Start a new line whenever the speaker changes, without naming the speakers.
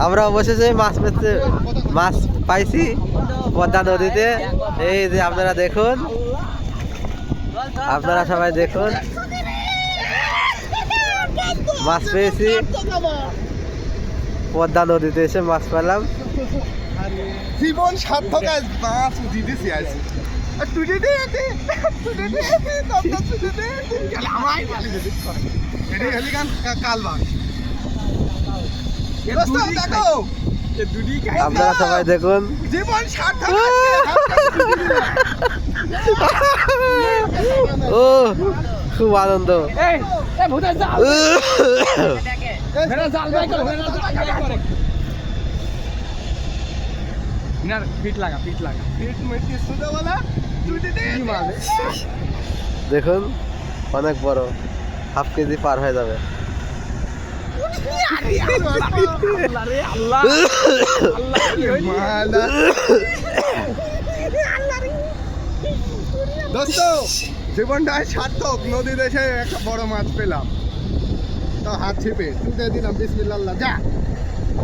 আমরা অবশেষে মাছ পাইছি পদ্মা নদীতে। এই যে আপনারা দেখুন, আপনারা সবাই দেখুন, মাছ পেয়েছি পদ্মা নদীতে এসে মাছ পেলাম।
জীবন সার্থক আজ মাছ দিতেছি আজ
আপনারা সবাই দেখুন,
জীবন সার্থক।
ও খুব আনন্দ। দেখুন অনেক বড়, হাফ কেজি পার হয়ে যাবে।
দোস্ত জীবনটা সার্থক, নদী দেশে একটা বড় মাছ পেলাম, তো হাত ছিপে তুলে দিলাম, বিসমিল্লাহ, যা।